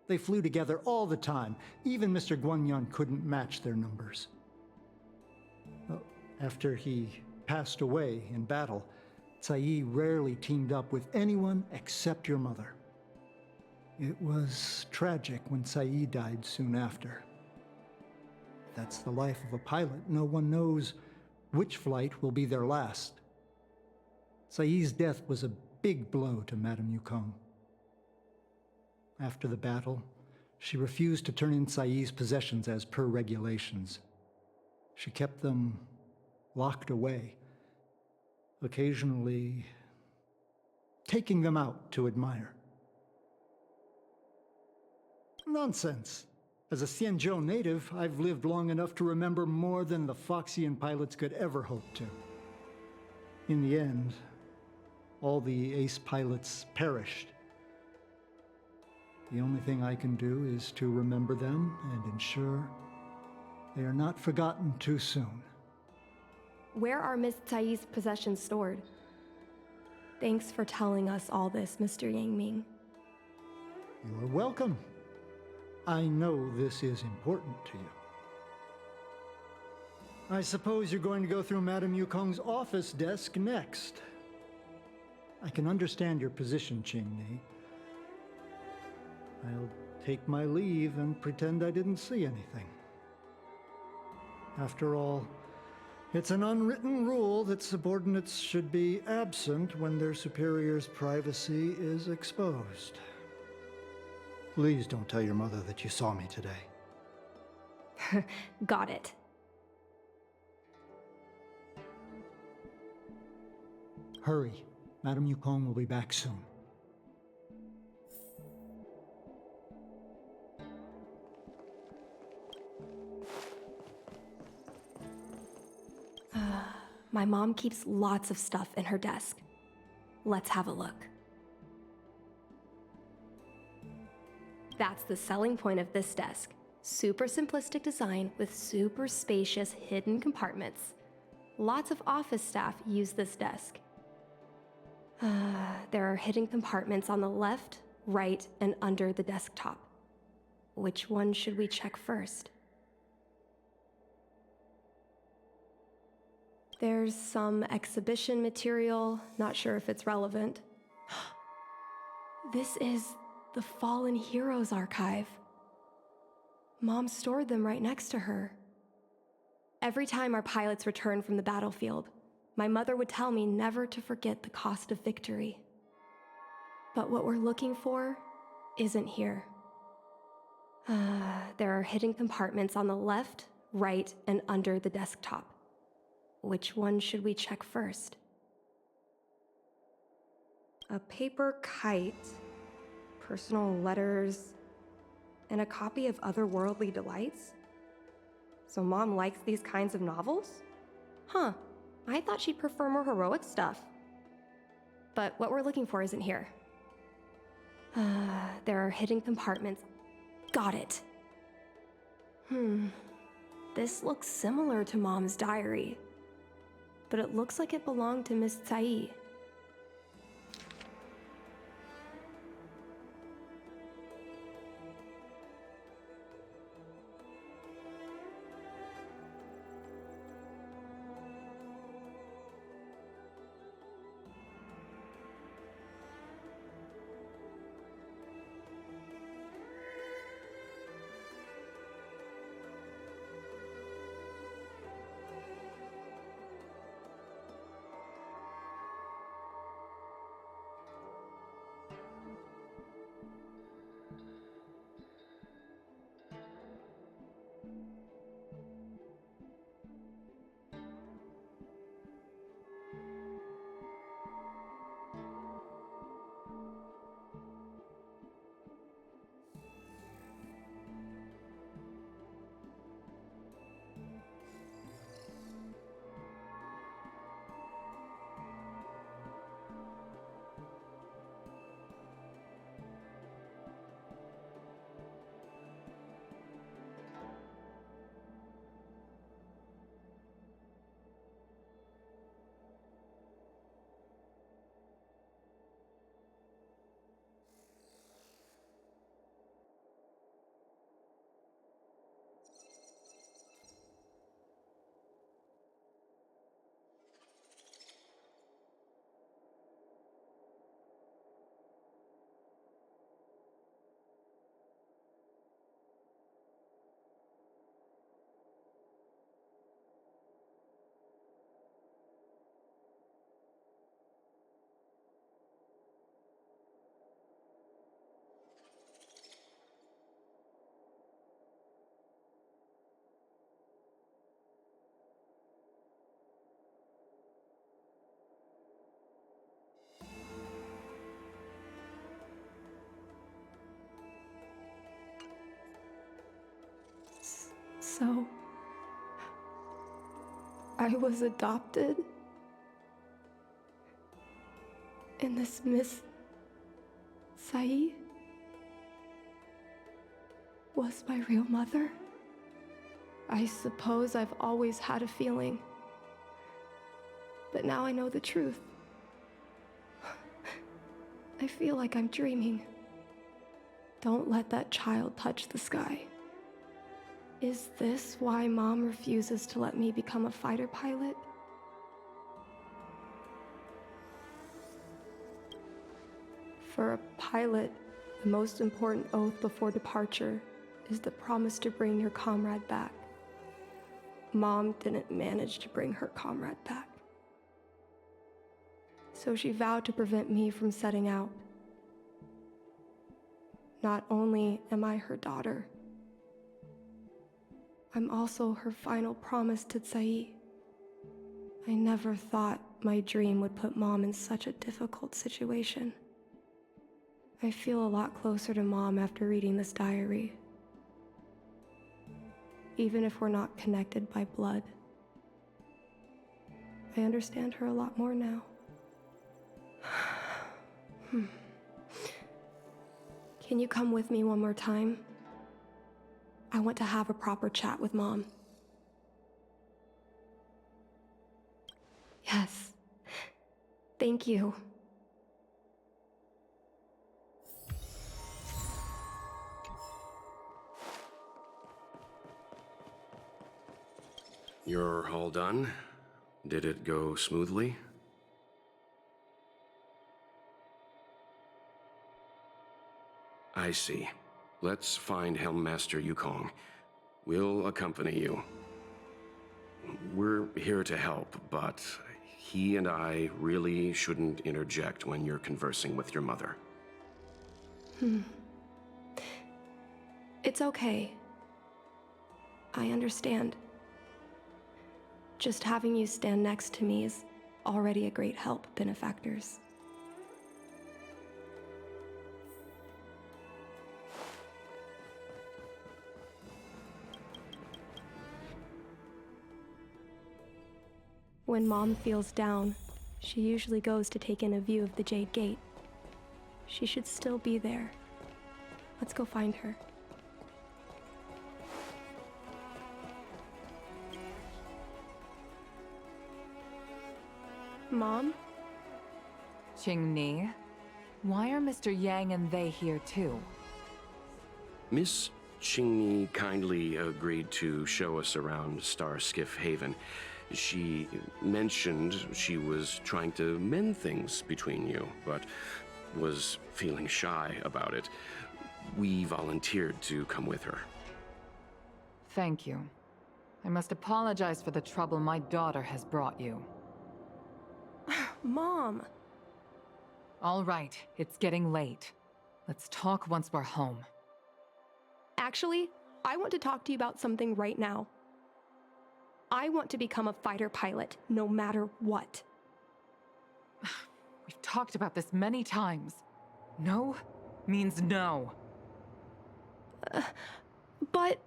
They flew together all the time. Even Mr. Guangyuan couldn't match their numbers. Well, after he passed away in battle, Tsai rarely teamed up with anyone except your mother. It was tragic when Saeed died soon after. That's the life of a pilot. No one knows which flight will be their last. Saeed's death was a big blow to Madame Yukong. After the battle, she refused to turn in Saeed's possessions as per regulations. She kept them locked away, occasionally taking them out to admire. Nonsense. As a Xianzhou native, I've lived long enough to remember more than the Foxian pilots could ever hope to. In the end, all the ace pilots perished. The only thing I can do is to remember them and ensure they are not forgotten too soon. Where are Miss Tsai's possessions stored? Thanks for telling us all this, Mr. Yang Ming. You are welcome. I know this is important to you. I suppose you're going to go through Madame Yukong's office desk next. I can understand your position, Chingni. I'll take my leave and pretend I didn't see anything. After all, it's an unwritten rule that subordinates should be absent when their superior's privacy is exposed. Please don't tell your mother that you saw me today. Got it. Hurry. Madame Yukong will be back soon. My mom keeps lots of stuff in her desk. Let's have a look. That's the selling point of this desk. Super simplistic design with super spacious hidden compartments. Lots of office staff use this desk. There are hidden compartments on the left, right, and under the desktop. Which one should we check first? There's some exhibition material, not sure if it's relevant. This is the Fallen Heroes archive. Mom stored them right next to her. Every time our pilots returned from the battlefield, my mother would tell me never to forget the cost of victory. But what we're looking for isn't here. There are hidden compartments on the left, right, and under the desktop. Which one should we check first? A paper kite, personal letters, and a copy of Otherworldly Delights? So Mom likes these kinds of novels? Huh, I thought she'd prefer more heroic stuff. But what we're looking for isn't here. There are hidden compartments. Got it. This looks similar to Mom's diary, but it looks like it belonged to Miss Tsai. So, I was adopted? And this Miss Sai was my real mother? I suppose I've always had a feeling. But now I know the truth. I feel like I'm dreaming. Don't let that child touch the sky. Is this why Mom refuses to let me become a fighter pilot? For a pilot, the most important oath before departure is the promise to bring your comrade back. Mom didn't manage to bring her comrade back. So she vowed to prevent me from setting out. Not only am I her daughter, I'm also her final promise to Tsai. I never thought my dream would put Mom in such a difficult situation. I feel a lot closer to Mom after reading this diary. Even if we're not connected by blood, I understand her a lot more now. Can you come with me one more time? I want to have a proper chat with Mom. Yes. Thank you. You're all done? Did it go smoothly? I see. Let's find Helmmaster Yukong. We'll accompany you. We're here to help, but he and I really shouldn't interject when you're conversing with your mother. It's okay. I understand. Just having you stand next to me is already a great help, benefactors. When Mom feels down, she usually goes to take in a view of the Jade Gate. She should still be there. Let's go find her. Mom? Chingni, why are Mr. Yang and they here too? Miss Chingni kindly agreed to show us around Starskiff Haven. She mentioned she was trying to mend things between you, but was feeling shy about it. We volunteered to come with her. Thank you. I must apologize for the trouble my daughter has brought you. Mom! All right, it's getting late. Let's talk once we're home. Actually, I want to talk to you about something right now. I want to become a fighter pilot, no matter what. We've talked about this many times. No means no. But...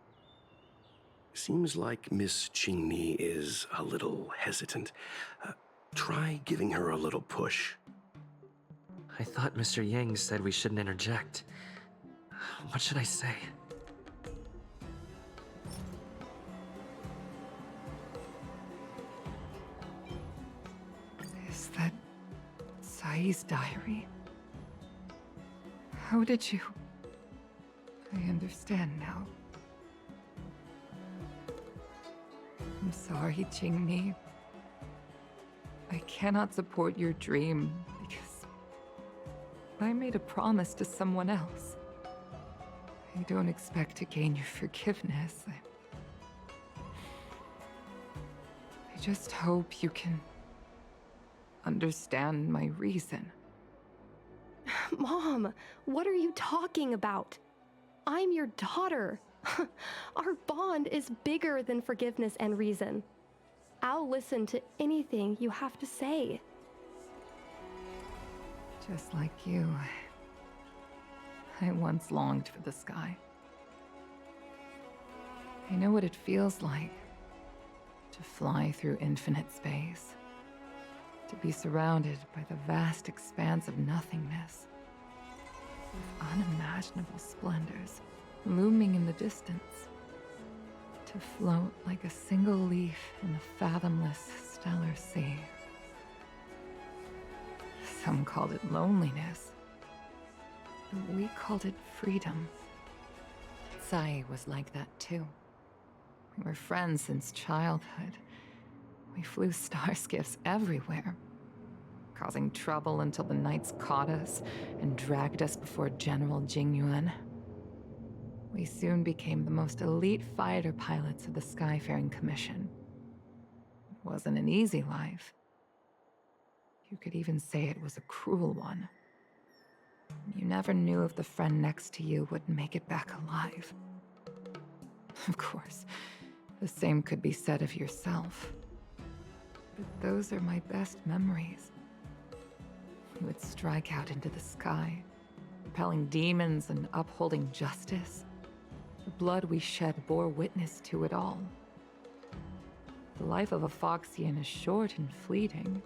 Seems like Miss Chingni is a little hesitant. Try giving her a little push. I thought Mr. Yang said we shouldn't interject. What should I say? Is that Sai's diary? How did you... I understand now. I'm sorry, Chingni. I cannot support your dream because I made a promise to someone else. I don't expect to gain your forgiveness. I just hope you can understand my reason. Mom, what are you talking about? I'm your daughter. Our bond is bigger than forgiveness and reason. I'll listen to anything you have to say. Just like you, I once longed for the sky. I know what it feels like to fly through infinite space, to be surrounded by the vast expanse of nothingness, with unimaginable splendors looming in the distance, to float like a single leaf in the fathomless stellar sea. Some called it loneliness, but we called it freedom. Sai was like that too. We were friends since childhood. We flew star skiffs everywhere, causing trouble until the knights caught us and dragged us before General Jingyuan. We soon became the most elite fighter pilots of the Skyfaring Commission. It wasn't an easy life. You could even say it was a cruel one. You never knew if the friend next to you would make it back alive. Of course, the same could be said of yourself. But those are my best memories. We would strike out into the sky, repelling demons and upholding justice. The blood we shed bore witness to it all. The life of a Foxian is short and fleeting.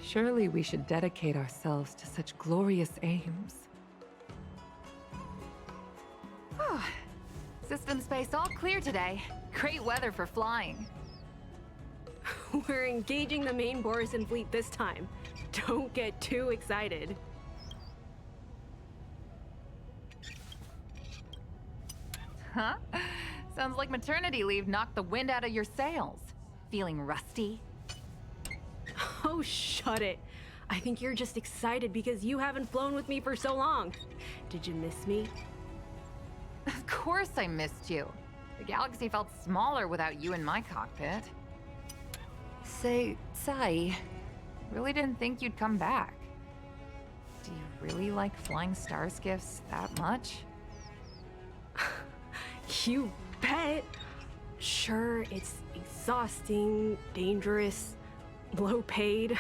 Surely we should dedicate ourselves to such glorious aims. System space all clear today. Great weather for flying. We're engaging the main Borison fleet this time. Don't get too excited. Huh? Sounds like maternity leave knocked the wind out of your sails. Feeling rusty? Oh, shut it. I think you're just excited because you haven't flown with me for so long. Did you miss me? Of course I missed you. The galaxy felt smaller without you in my cockpit. Say, Sai, really didn't think you'd come back. Do you really like flying star skiffs that much? You bet. Sure, it's exhausting, dangerous, low paid.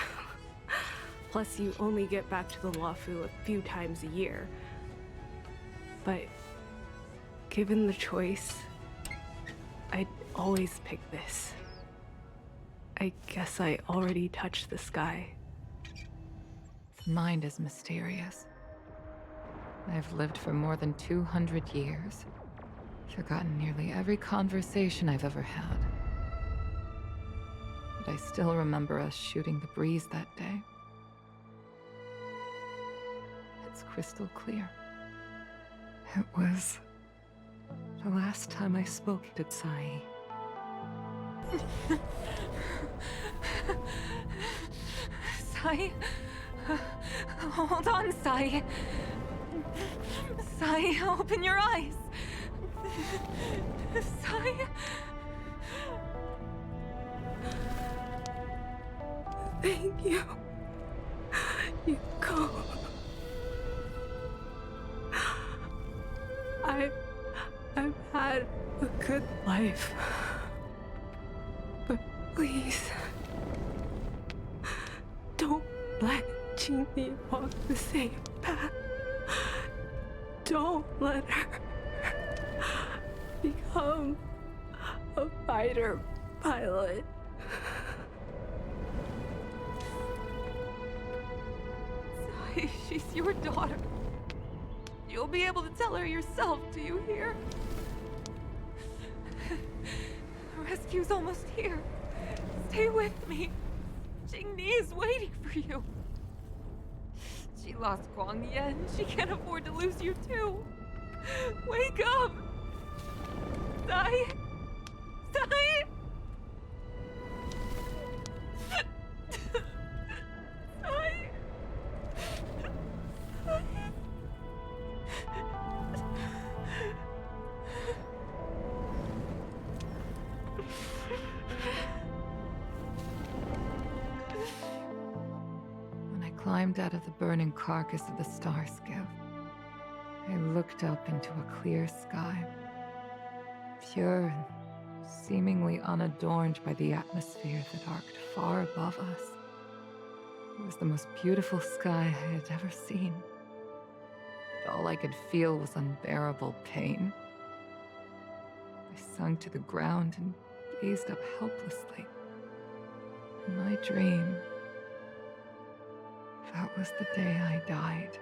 Plus, you only get back to the Luofu a few times a year. But given the choice, I'd always pick this. I guess I already touched the sky. The mind is mysterious. I've lived for more than 200 years. Forgotten nearly every conversation I've ever had. But I still remember us shooting the breeze that day. It's crystal clear. It was the last time I spoke to Sai. Sai? Hold on, Sai. Sai, open your eyes. Sai? Thank you, Yukong. I've had a good life. But please, don't let Chingni walk the same path. Don't let her become a fighter pilot. Sai, she's your daughter. You'll be able to tell her yourself, do you hear? Rescue's almost here. Stay with me. Chingni is waiting for you. She lost Guang Yan. She can't afford to lose you too. Wake up! Sai! Sai! Sai! When I climbed out of the burning carcass of the star skiff, I looked up into a clear sky, pure and seemingly unadorned by the atmosphere that arced far above us. It was the most beautiful sky I had ever seen. But all I could feel was unbearable pain. I sunk to the ground and gazed up helplessly. In my dream, that was the day I died.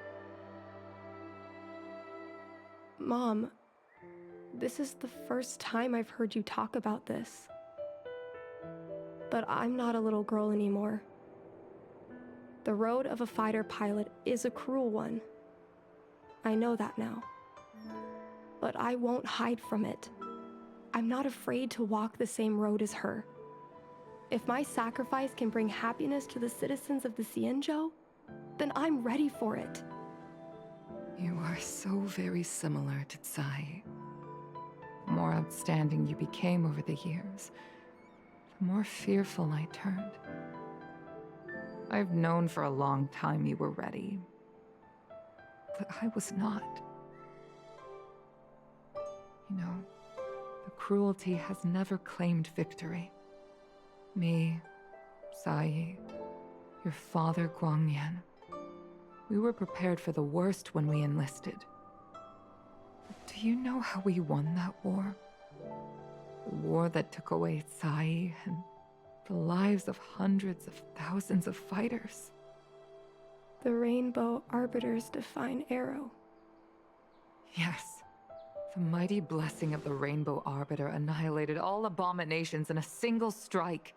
Mom, this is the first time I've heard you talk about this. But I'm not a little girl anymore. The road of a fighter pilot is a cruel one. I know that now. But I won't hide from it. I'm not afraid to walk the same road as her. If my sacrifice can bring happiness to the citizens of the Xianzhou, then I'm ready for it. You are so very similar to Tsai. The more outstanding you became over the years, the more fearful I turned. I've known for a long time you were ready, but I was not. You know, the cruelty has never claimed victory. Me, Tsai, your father Guangyan, we were prepared for the worst when we enlisted. But do you know how we won that war? The war that took away Tsai and the lives of hundreds of thousands of fighters. The Rainbow Arbiter's divine arrow. Yes. The mighty blessing of the Rainbow Arbiter annihilated all abominations in a single strike.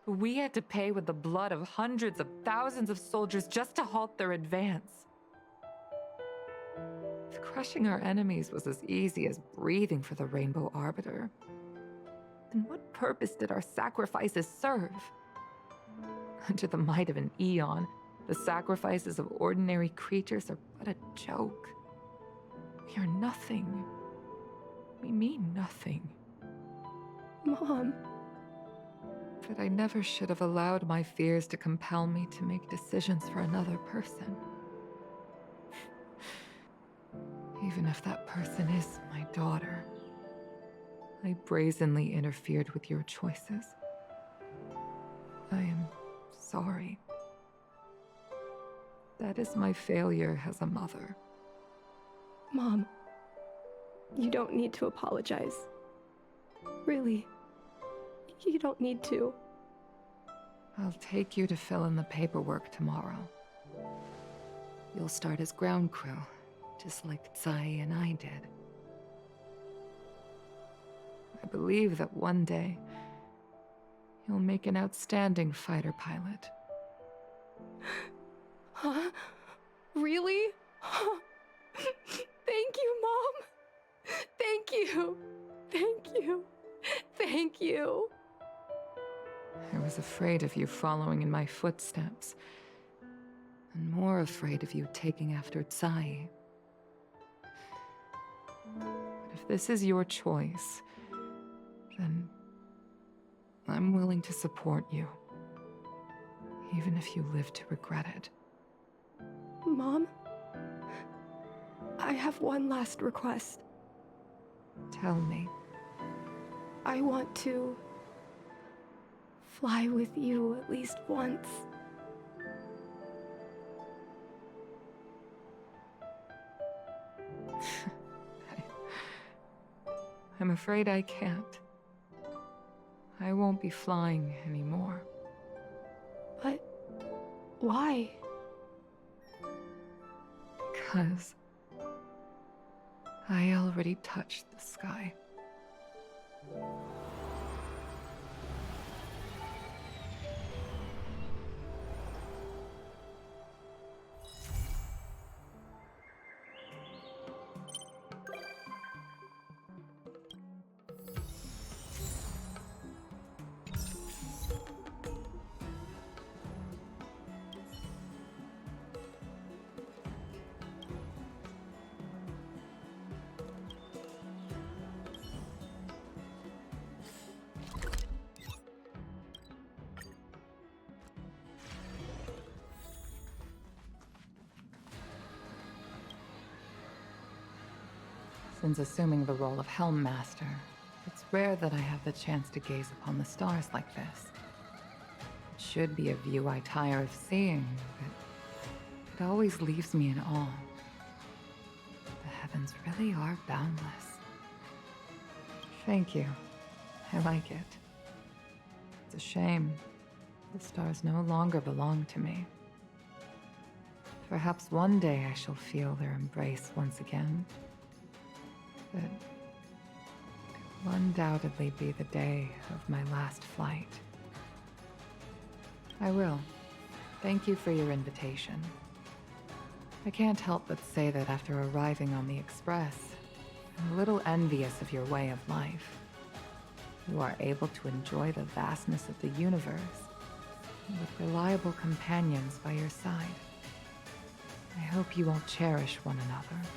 We had to pay with the blood of hundreds of thousands of soldiers just to halt their advance. If crushing our enemies was as easy as breathing for the Rainbow Arbiter, then what purpose did our sacrifices serve? Under the might of an eon, the sacrifices of ordinary creatures are but a joke. We are nothing. We mean nothing. Mom. But I never should have allowed my fears to compel me to make decisions for another person. Even if that person is my daughter, I brazenly interfered with your choices. I am sorry. That is my failure as a mother. Mom, you don't need to apologize. Really, you don't need to. I'll take you to fill in the paperwork tomorrow. You'll start as ground crew, just like Tsai and I did. I believe that one day, you'll make an outstanding fighter pilot. Huh? Really? Thank you, Mom. Thank you. Thank you. Thank you. I was afraid of you following in my footsteps, and more afraid of you taking after Tsai. But if this is your choice, then I'm willing to support you, even if you live to regret it. Mom, I have one last request. Tell me. I want to fly with you at least once. I'm afraid I can't. I won't be flying anymore. But why? Because I already touched the sky. Since assuming the role of Helm Master, it's rare that I have the chance to gaze upon the stars like this. It should be a view I tire of seeing, but it always leaves me in awe. The heavens really are boundless. Thank you. I like it. It's a shame. The stars no longer belong to me. Perhaps one day I shall feel their embrace once again. But it will undoubtedly be the day of my last flight. I will. Thank you for your invitation. I can't help but say that after arriving on the Express, I'm a little envious of your way of life. You are able to enjoy the vastness of the universe, with reliable companions by your side. I hope you will cherish one another.